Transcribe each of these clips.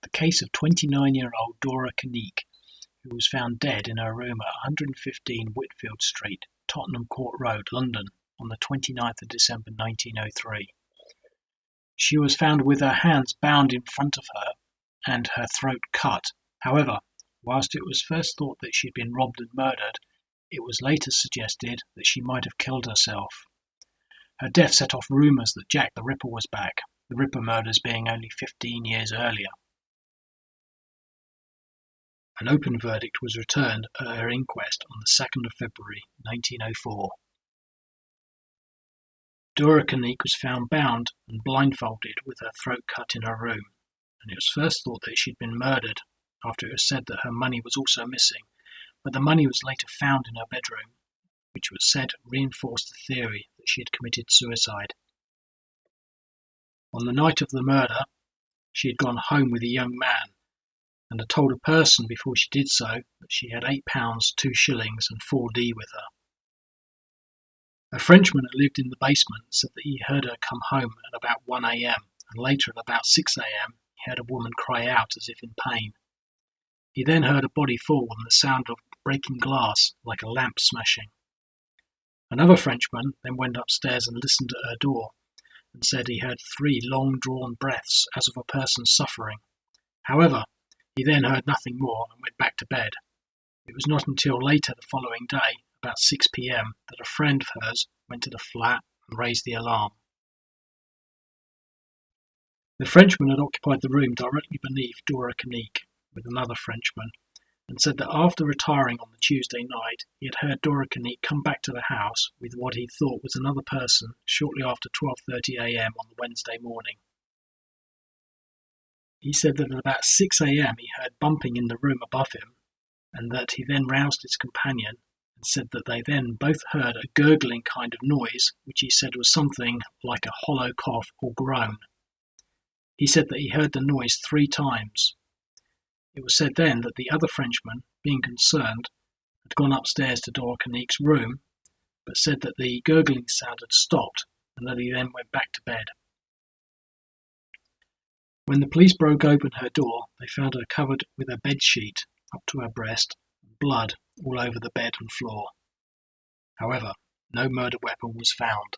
The case of 29-year-old Dora Kiernicke, who was found dead in her room at 115 Whitfield Street, Tottenham Court Road, London, on the 29th of December 1903. She was found with her hands bound in front of her and her throat cut. However, whilst it was first thought that she had been robbed and murdered, it was later suggested that she might have killed herself. Her death set off rumours that Jack the Ripper was back, the Ripper murders being only 15 years earlier. An open verdict was returned at her inquest on the 2nd of February 1904. Dora Kiernicke was found bound and blindfolded with her throat cut in her room, and it was first thought that she had been murdered after it was said that her money was also missing, but the money was later found in her bedroom, which was said reinforced the theory that she had committed suicide. On the night of the murder, she had gone home with a young man and had told a person before she did so that she had £8, 2 shillings and 4d with her. A Frenchman who lived in the basement said that he heard her come home at about 1 a.m. and later at about 6 a.m. he heard a woman cry out as if in pain. He then heard a body fall and the sound of breaking glass like a lamp smashing. Another Frenchman then went upstairs and listened at her door and said he heard 3 long-drawn breaths as of a person suffering. However, he then heard nothing more and went back to bed. It was not until later the following day, about 6 p.m, that a friend of hers went to the flat and raised the alarm. The Frenchman had occupied the room directly beneath Dora Kiernicke with another Frenchman and said that after retiring on the Tuesday night, he had heard Dora Kiernicke come back to the house with what he thought was another person shortly after 12:30 a.m. on the Wednesday morning. He said that at about 6 a.m. he heard bumping in the room above him, and that he then roused his companion and said that they then both heard a gurgling kind of noise, which he said was something like a hollow cough or groan. He said that he heard the noise 3 times. It was said then that the other Frenchman, being concerned, had gone upstairs to Dora Kiernicke's room, but said that the gurgling sound had stopped and that he then went back to bed. When the police broke open her door, they found her covered with a bedsheet up to her breast and blood all over the bed and floor. However, no murder weapon was found.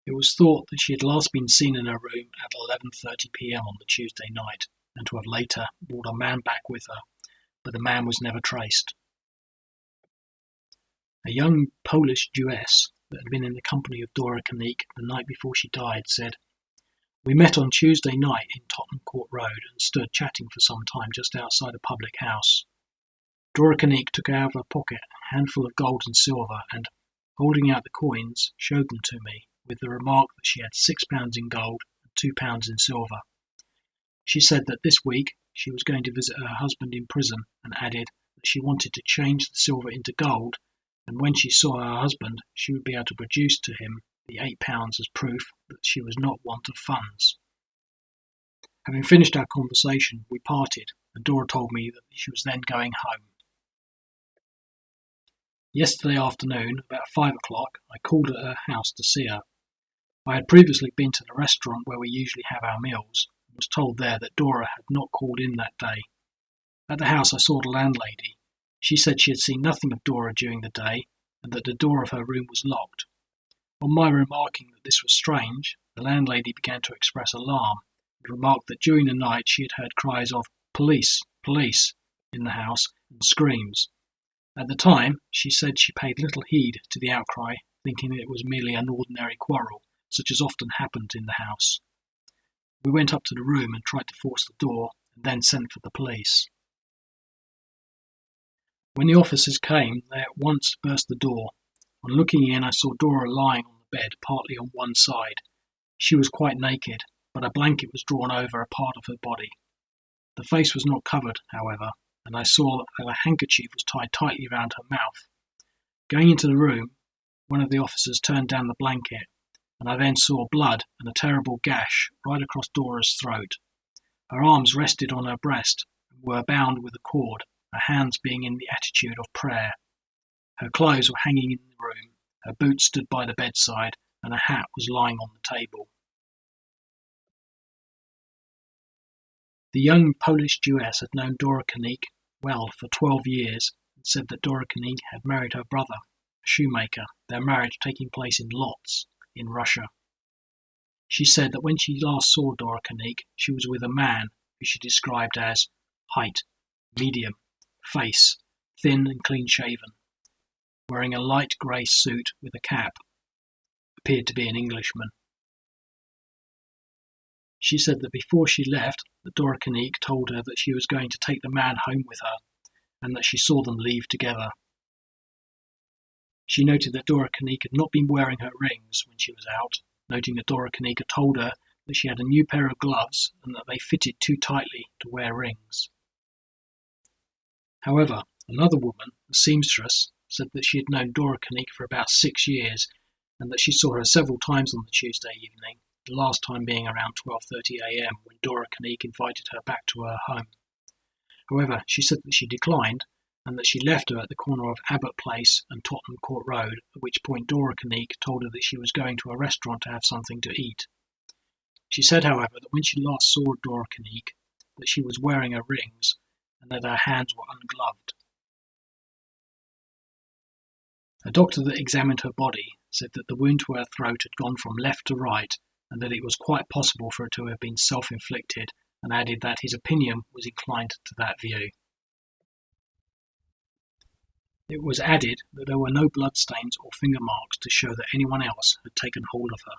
It was thought that she had last been seen in her room at 11:30 p.m. on the Tuesday night, and to have later brought a man back with her, but the man was never traced. A young Polish Jewess that had been in the company of Dora Kiernicke the night before she died said, "We met on Tuesday night in Tottenham Court Road and stood chatting for some time just outside a public house. Dora Kiernicke took out of her pocket a handful of gold and silver and, holding out the coins, showed them to me, with the remark that she had £6 in gold and £2 in silver. She said that this week she was going to visit her husband in prison and added that she wanted to change the silver into gold, and when she saw her husband she would be able to produce to him the £8 as proof that she was not want of funds." Having finished our conversation, we parted, and Dora told me that she was then going home. Yesterday afternoon, about 5 o'clock, I called at her house to see her. I had previously been to the restaurant where we usually have our meals, and was told there that Dora had not called in that day. At the house I saw the landlady. She said she had seen nothing of Dora during the day, and that the door of her room was locked. On my remarking that this was strange, the landlady began to express alarm, and remarked that during the night she had heard cries of "Police! Police!" in the house, and screams. At the time, she said she paid little heed to the outcry, thinking that it was merely an ordinary quarrel, such as often happened in the house. We went up to the room and tried to force the door, and then sent for the police. When the officers came, they at once burst the door. On looking in, I saw Dora lying on the bed, partly on one side. She was quite naked, but a blanket was drawn over a part of her body. The face was not covered, however, and I saw that a handkerchief was tied tightly round her mouth. Going into the room, one of the officers turned down the blanket, and I then saw blood and a terrible gash right across Dora's throat. Her arms rested on her breast and were bound with a cord, her hands being in the attitude of prayer. Her clothes were hanging in the room, her boots stood by the bedside, and a hat was lying on the table. The young Polish Jewess had known Dora Kiernicke well for 12 years and said that Dora Kiernicke had married her brother, a shoemaker, their marriage taking place in Lodz in Russia. She said that when she last saw Dora Kiernicke, she was with a man who she described as height, medium, face, thin and clean-shaven, wearing a light grey suit with a cap, appeared to be an Englishman. She said that before she left, that Dora Kiernicke told her that she was going to take the man home with her, and that she saw them leave together. She noted that Dora Kiernicke had not been wearing her rings when she was out, noting that Dora Kiernicke had told her that she had a new pair of gloves and that they fitted too tightly to wear rings. However, another woman, a seamstress, said that she had known Dora Kiernicke for about 6 years and that she saw her several times on the Tuesday evening, the last time being around 12:30 a.m. when Dora Kiernicke invited her back to her home. However, she said that she declined and that she left her at the corner of Abbott Place and Tottenham Court Road, at which point Dora Kiernicke told her that she was going to a restaurant to have something to eat. She said, however, that when she last saw Dora Kiernicke, that she was wearing her rings and that her hands were ungloved. A doctor that examined her body said that the wound to her throat had gone from left to right and that it was quite possible for it to have been self-inflicted, and added that his opinion was inclined to that view. It was added that there were no bloodstains or finger marks to show that anyone else had taken hold of her.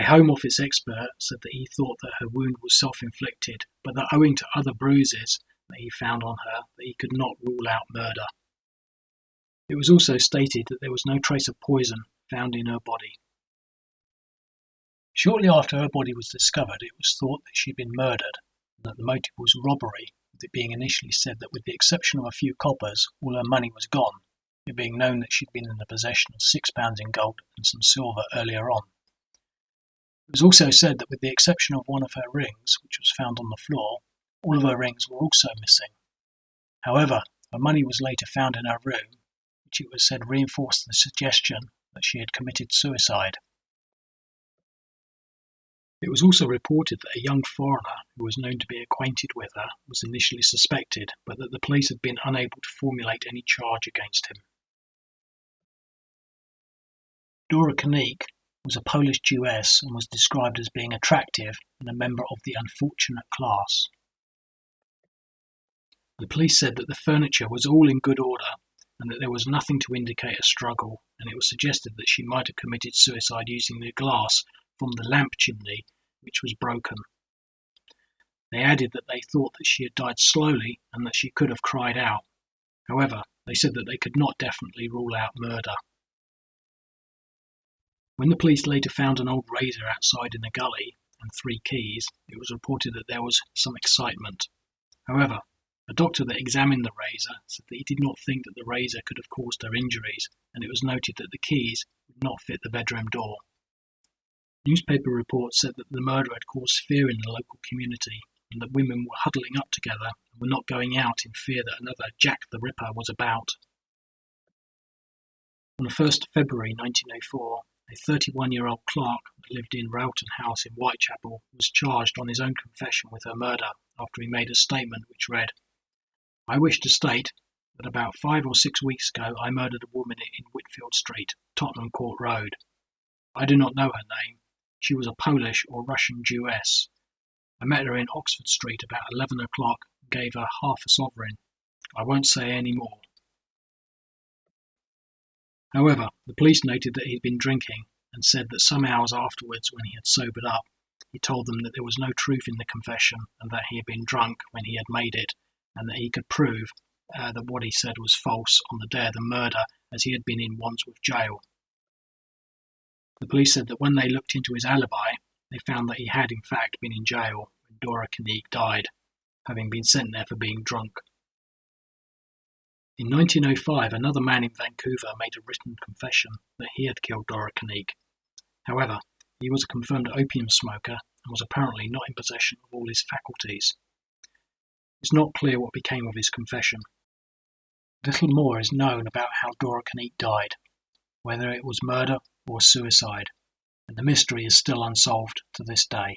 A Home Office expert said that he thought that her wound was self-inflicted, but that owing to other bruises that he found on her, that he could not rule out murder. It was also stated that there was no trace of poison found in her body. Shortly after her body was discovered, it was thought that she had been murdered, and that the motive was robbery, with it being initially said that with the exception of a few coppers, all her money was gone, it being known that she had been in the possession of £6 in gold and some silver earlier on. It was also said that with the exception of one of her rings, which was found on the floor, all of her rings were also missing. However, her money was later found in her room, which it was said reinforced the suggestion that she had committed suicide. It was also reported that a young foreigner who was known to be acquainted with her was initially suspected, but that the police had been unable to formulate any charge against him. Dora Kiernicke was a Polish Jewess and was described as being attractive and a member of the unfortunate class. The police said that the furniture was all in good order and that there was nothing to indicate a struggle, and it was suggested that she might have committed suicide using the glass from the lamp chimney, which was broken. They added that they thought that she had died slowly and that she could have cried out. However, they said that they could not definitely rule out murder. When the police later found an old razor outside in a gully and 3 keys, it was reported that there was some excitement. However, a doctor that examined the razor said that he did not think that the razor could have caused her injuries, and it was noted that the keys would not fit the bedroom door. Newspaper reports said that the murder had caused fear in the local community, and that women were huddling up together and were not going out in fear that another Jack the Ripper was about. On the 1st of February 1904, a 31-year-old clerk that lived in Rowton House in Whitechapel was charged on his own confession with her murder after he made a statement which read, "I wish to state that about 5 or 6 weeks ago I murdered a woman in Whitfield Street, Tottenham Court Road. I do not know her name. She was a Polish or Russian Jewess. I met her in Oxford Street about 11 o'clock and gave her half a sovereign. I won't say any more." However, the police noted that he had been drinking and said that some hours afterwards, when he had sobered up, he told them that there was no truth in the confession and that he had been drunk when he had made it, and that he could prove that what he said was false on the day of the murder, as he had been in Wandsworth Jail. The police said that when they looked into his alibi, they found that he had in fact been in jail when Dora Kiernicke died, having been sent there for being drunk. In 1905, another man in Vancouver made a written confession that he had killed Dora Kiernicke. However, he was a confirmed opium smoker and was apparently not in possession of all his faculties. It's not clear what became of his confession. Little more is known about how Dora Kiernicke died, whether it was murder or suicide, and the mystery is still unsolved to this day.